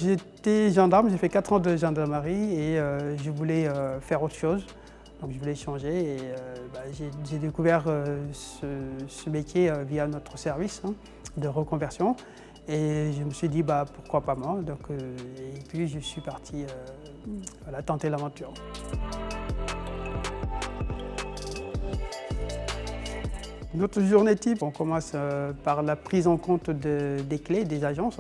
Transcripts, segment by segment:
J'étais gendarme, j'ai fait 4 ans de gendarmerie et je voulais faire autre chose. Donc je voulais changer et j'ai découvert ce métier via notre service de reconversion. Et je me suis dit pourquoi pas moi. Et puis je suis parti tenter l'aventure. Notre journée type, on commence par la prise en compte des clés des agences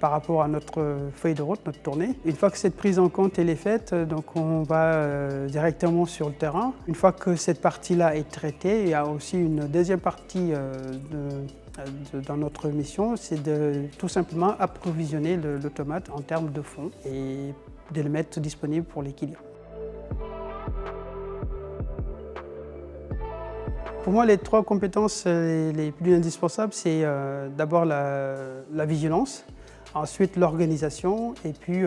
par rapport à notre feuille de route, notre tournée. Une fois que cette prise en compte elle est faite, donc on va directement sur le terrain. Une fois que cette partie-là est traitée, il y a aussi une deuxième partie dans notre mission, c'est de tout simplement approvisionner l'automate en termes de fonds et de le mettre disponible pour les clients. Pour moi, les 3 compétences les plus indispensables, c'est d'abord la vigilance, ensuite l'organisation et puis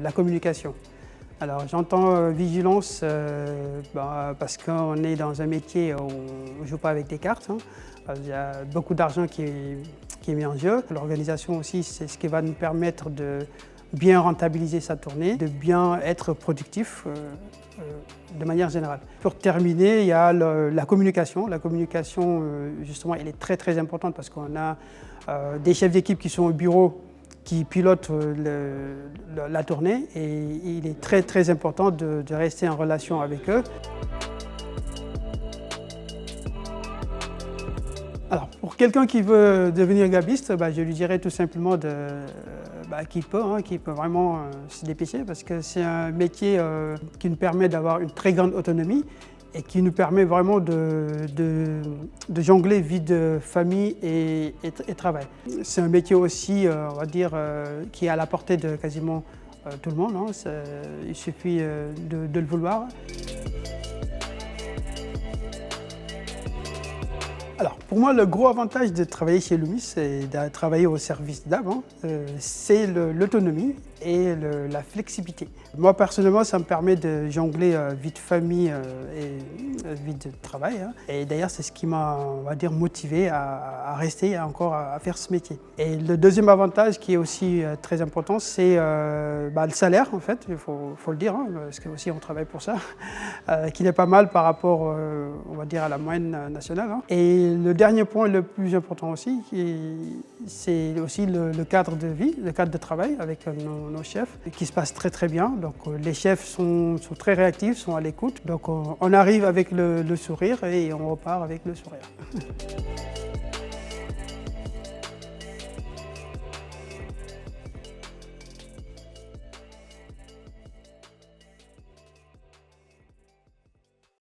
la communication. Alors j'entends vigilance parce qu'on est dans un métier où on ne joue pas avec des cartes. Il y a beaucoup d'argent qui est mis en jeu. L'organisation aussi, c'est ce qui va nous permettre de bien rentabiliser sa tournée, de bien être productif de manière générale. Pour terminer, il y a la communication. La communication, justement, elle est très très importante parce qu'on a des chefs d'équipe qui sont au bureau qui pilotent la tournée et il est très très important de rester en relation avec eux. Alors, pour quelqu'un qui veut devenir gabiste, je lui dirais tout simplement qu'il peut vraiment se dépêcher parce que c'est un métier qui nous permet d'avoir une très grande autonomie et qui nous permet vraiment de jongler vie de famille et travail. C'est un métier aussi, on va dire, qui est à la portée de quasiment tout le monde. Il suffit de le vouloir. Alors, pour moi, le gros avantage de travailler chez Loomis et de travailler au service d'AB, c'est l'autonomie et la flexibilité. Moi, personnellement, ça me permet de jongler vie de famille et vie de travail. Et d'ailleurs, c'est ce qui m'a, on va dire, motivé à rester encore à faire ce métier. Et le deuxième avantage qui est aussi très important, c'est le salaire, en fait, il faut le dire, parce que aussi on travaille pour ça, qu'il est pas mal par rapport, on va dire, à la moyenne nationale. Et le dernier point le plus important aussi, c'est aussi le cadre de vie, le cadre de travail avec nos chefs, qui se passe très très bien. Donc les chefs sont très réactifs, sont à l'écoute. Donc on arrive avec le sourire et on repart avec le sourire.